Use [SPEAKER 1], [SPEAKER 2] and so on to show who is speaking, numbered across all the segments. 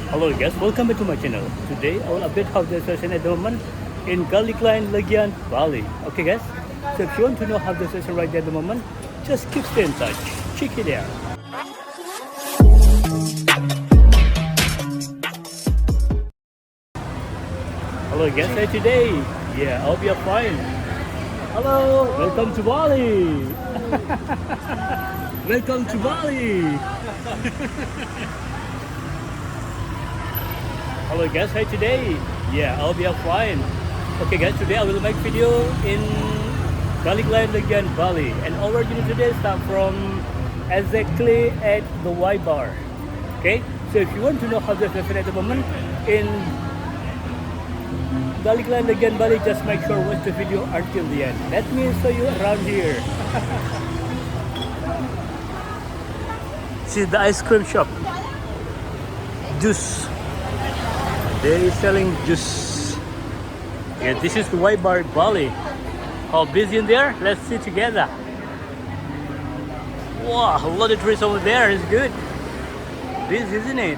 [SPEAKER 1] Hello guys, welcome back to my channel. Today I will update how the session at the moment in Garlic Lane Legian Bali. Okay guys, so if you want to know how the session right there at the moment, just keep stay in touch. Check it out. Hello guys, hey today. Yeah, I hope you're fine. Hello, welcome to Bali. Welcome to Bali. Hello guys, hi today. Yeah, I hope you're fine. Okay guys, today I will make video in Garlic Lane Legian Bali, and our journey today start from exactly at the Ybar. Okay, so if you want to know how the traffic at the moment in Garlic Lane Legian Bali, just make sure watch the video until the end. Let me show you around here. See the ice cream shop, juice. They selling juice. Yeah, this is the Ybar Bali. How busy in there? Let's see together. Wow, a lot of trees over there. It's good. Busy, isn't it?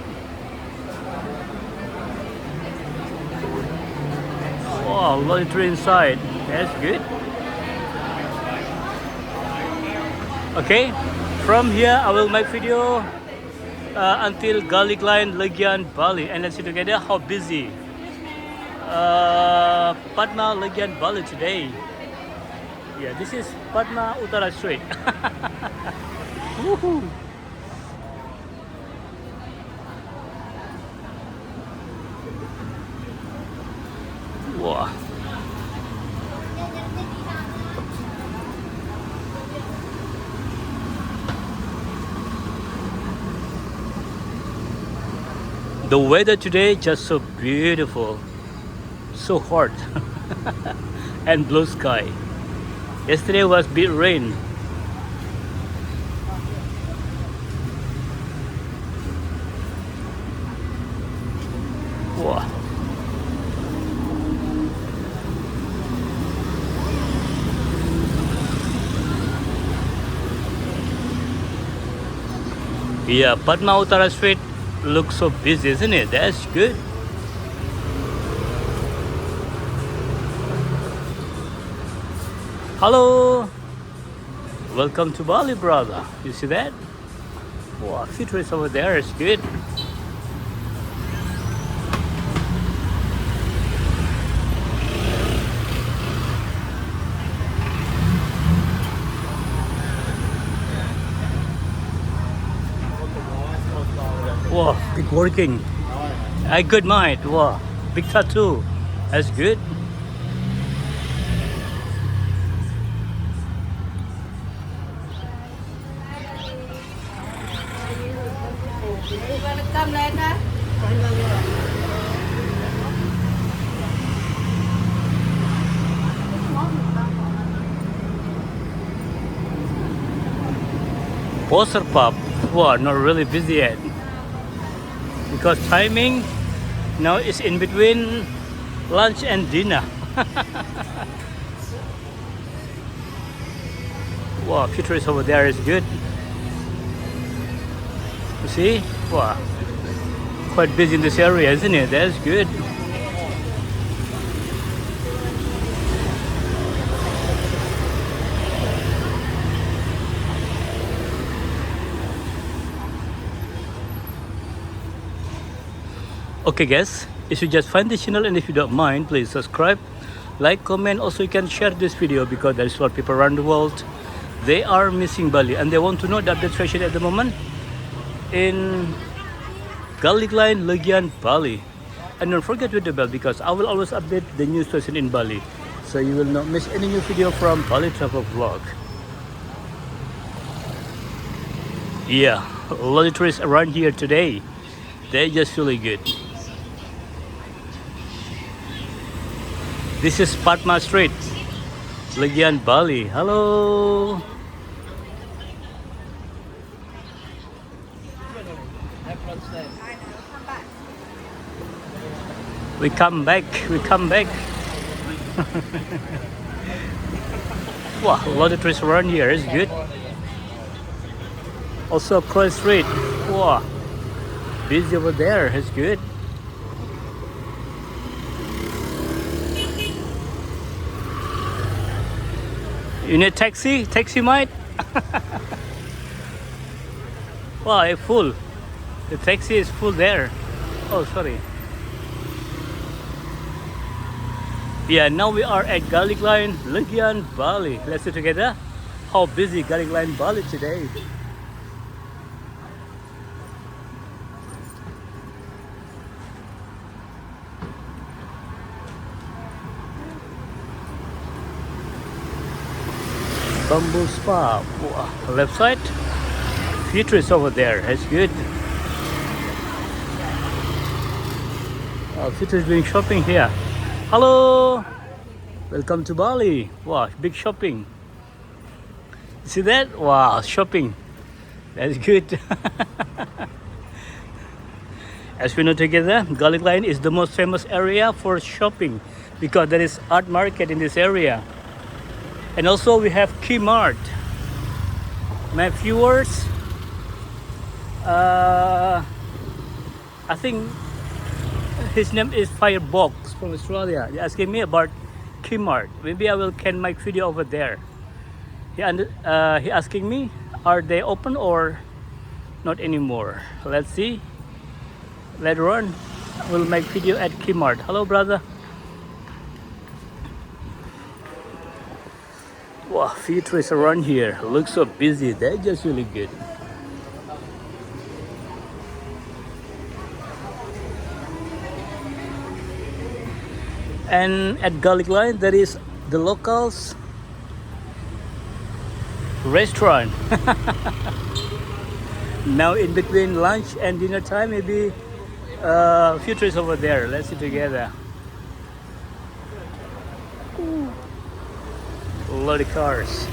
[SPEAKER 1] Wow, a lot of trees inside. That's good. Okay, from here I will make video until Garlic Lane Legian Bali, and let's see together how busy Padma Legian Bali today. Yeah, this is Padma Utara Street. Woohoo! Wow. The weather today just so beautiful, so hot, and blue sky. Yesterday was bit rain. Wow. Yeah, Padma Utara Street looks so busy, isn't it? That's good. Hello, welcome to Bali, brother. You see that? Wow, few trees over there is good. Wow, big working. I good mind. Wow, big tattoo. That's good. Poster pub. Wow, not really busy yet. Because timing now is in between lunch and dinner. Wow, futures over there is good. You see? Wow, quite busy in this area, isn't it? That's good. Okay guys, if you just find this channel and if you don't mind, please subscribe, like, comment. Also you can share this video because there's a lot of people around the world, they are missing Bali and they want to know the update situation at the moment in Garlic Lane Legian Bali. And don't forget to hit the bell because I will always update the new situation in Bali, so you will not miss any new video from Bali Travel Vlog. Yeah, a lot of tourists around here today. They're just really good. This is Padma Street, Legian Bali. Hello. We come back. Wow, a lot of trees around here. It's good. Also cross street. Wow. busy over there. It's good. You need taxi? Taxi might? Wow, it's full. The taxi is full there. Oh, sorry. Yeah, now we are at Garlic Lane Legian Bali. Let's see together how busy Garlic Lane Bali today. Bamboo Spa. Wow. Left side. Future is over there. That's good. Future is doing shopping here. Hello. Welcome to Bali. Wow, big shopping. See that? Wow, shopping. That's good. As we know together, Garlic Lane is the most famous area for shopping because there is art market in this area. And also we have Kmart. My viewers, I think his name is Firebox from Australia. He asking me about Kmart. Maybe I will can make video over there. He asking me, are they open or not anymore? Let's see. Later on, we'll make video at Kmart. Hello, brother. Wow, few trees around here. Looks so busy. They're just really good. And at Garlic Lane, there is the locals restaurant. Now in between lunch and dinner time, maybe few trees over there. Let's see together. A lot of cars.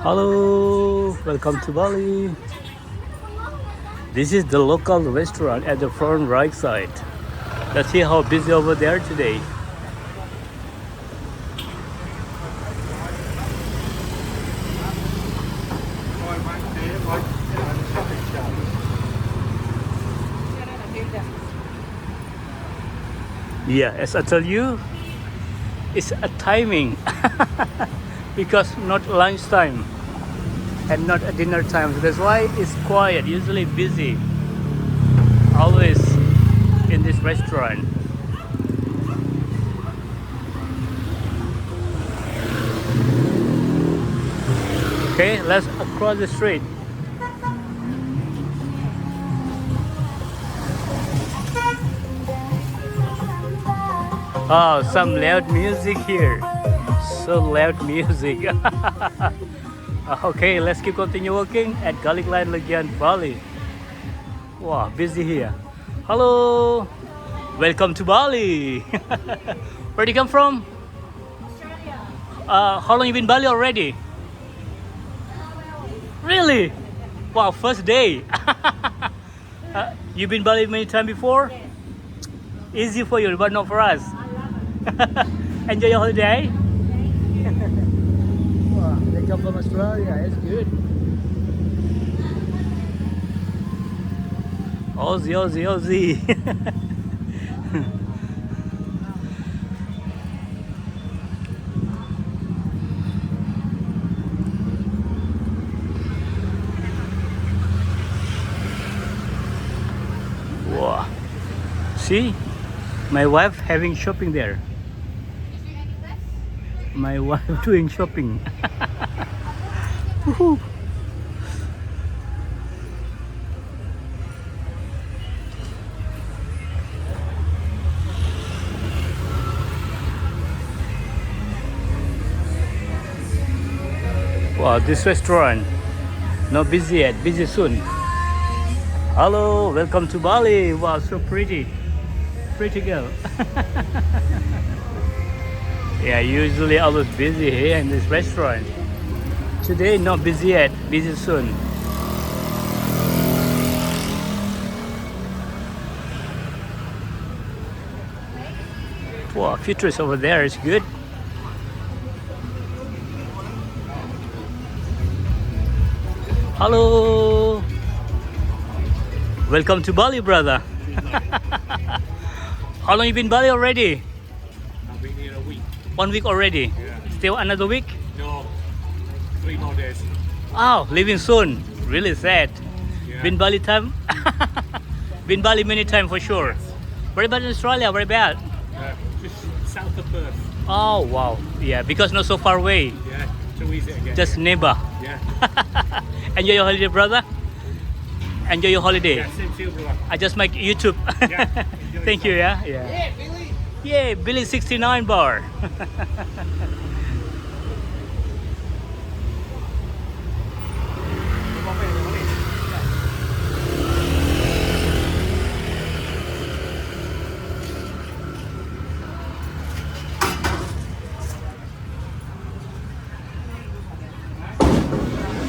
[SPEAKER 1] Hello, welcome to Bali. This is the local restaurant at the front right side. Let's see how busy over there today. Yeah, as I tell you, it's a timing because not lunchtime and not at dinner time. So that's why it's quiet, usually busy, always in this restaurant. Okay, let's cross the street. Oh, some loud music here. So loud music. Okay, let's keep continue walking at Garlic Lane Legian Bali. Wow, busy here. Hello. Welcome to Bali. Where do you come from? Australia. How long you been in Bali already? Really? Wow, first day. You been Bali many times before?
[SPEAKER 2] Yes.
[SPEAKER 1] Easy for you, but not for us. Enjoy your holiday. Wow, they come from Australia. It's good. Aussie, Aussie, Aussie. Wow. See, my wife having shopping there. My wife doing shopping. Woohoo. Wow, this restaurant not busy yet, busy soon. Hello, welcome to Bali. Wow, so pretty. Pretty girl. Yeah, usually always busy here in this restaurant. Today not busy yet, busy soon. Wow, few trees over there is good. Hello. Welcome to Bali, brother. How long you been in Bali already?
[SPEAKER 2] I've been here a week.
[SPEAKER 1] 1 week already?
[SPEAKER 2] Yeah.
[SPEAKER 1] Still another week?
[SPEAKER 2] No, 3 more days.
[SPEAKER 1] Oh, leaving soon. Really sad.
[SPEAKER 2] Yeah.
[SPEAKER 1] Been Bali time? Been Bali many times for sure. Where about in Australia? Where about?
[SPEAKER 2] Just south of Perth.
[SPEAKER 1] Oh, wow. Yeah, because not so far away.
[SPEAKER 2] Yeah, too easy to get.
[SPEAKER 1] Just neighbor.
[SPEAKER 2] Yeah.
[SPEAKER 1] Enjoy your holiday, brother. Enjoy your holiday.
[SPEAKER 2] Yeah, same to you, brother.
[SPEAKER 1] I just make YouTube.
[SPEAKER 2] Yeah, enjoy
[SPEAKER 1] Thank you,
[SPEAKER 2] yourself.
[SPEAKER 1] yeah.
[SPEAKER 3] Yeah, Billy.
[SPEAKER 1] Yeah, Billy 69 bar.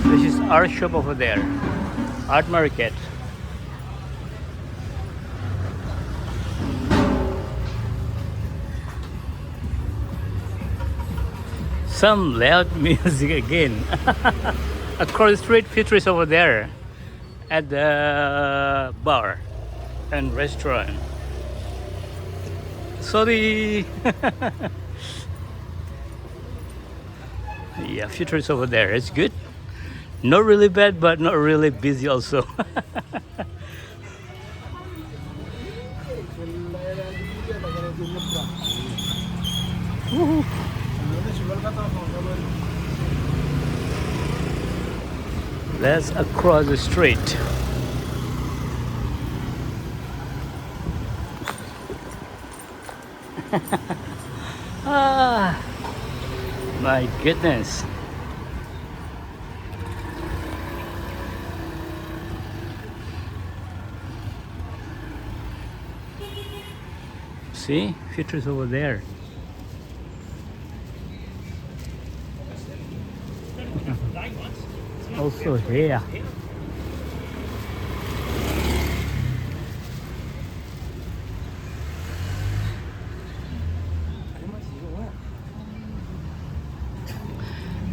[SPEAKER 1] This is our shop over there. Art market. Some loud music again. Across the street, Futures over there at the bar and restaurant. Sorry. Yeah, Futures over there. It's good. Not really bad, but not really busy also. Woohoo. Let's across the street. Ah, my goodness. See, Futures over there. Also here.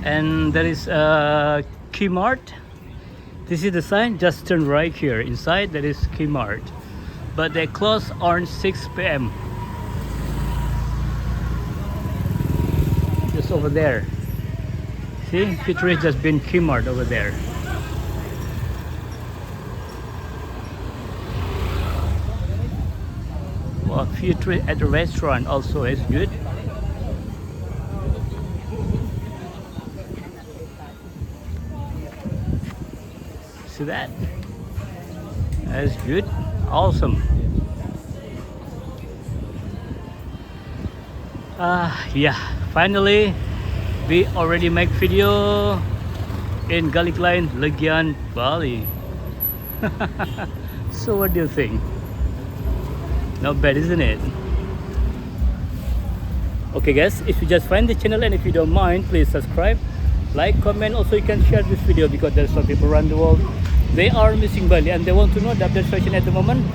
[SPEAKER 1] And there is a Kmart. This is the sign, just turn right here. Inside there is Kmart. But they close on 6 p.m. Just over there. See, Future just been Kmart over there. Well, Future at the restaurant also is good. See that? That's good. Awesome. Yeah, finally we already make video in Garlic Lane Legian Bali. So what do you think? Not bad, isn't it? Okay guys, if you just find the channel and if you don't mind, please subscribe, like, comment. Also you can share this video because there's some people around the world, they are missing Bali and they want to know the update fashion at the moment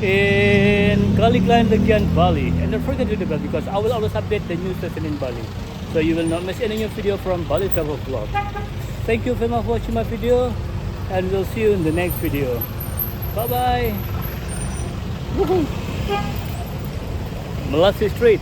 [SPEAKER 1] in Garlic Lane Legian Bali. And don't forget to do the bell because I will always update the new session in Bali, so you will not miss any new video from Bali Travel Vlog. Thank you very much for watching my video and we'll see you in the next video. Bye bye. Woohoo. Melasi Street.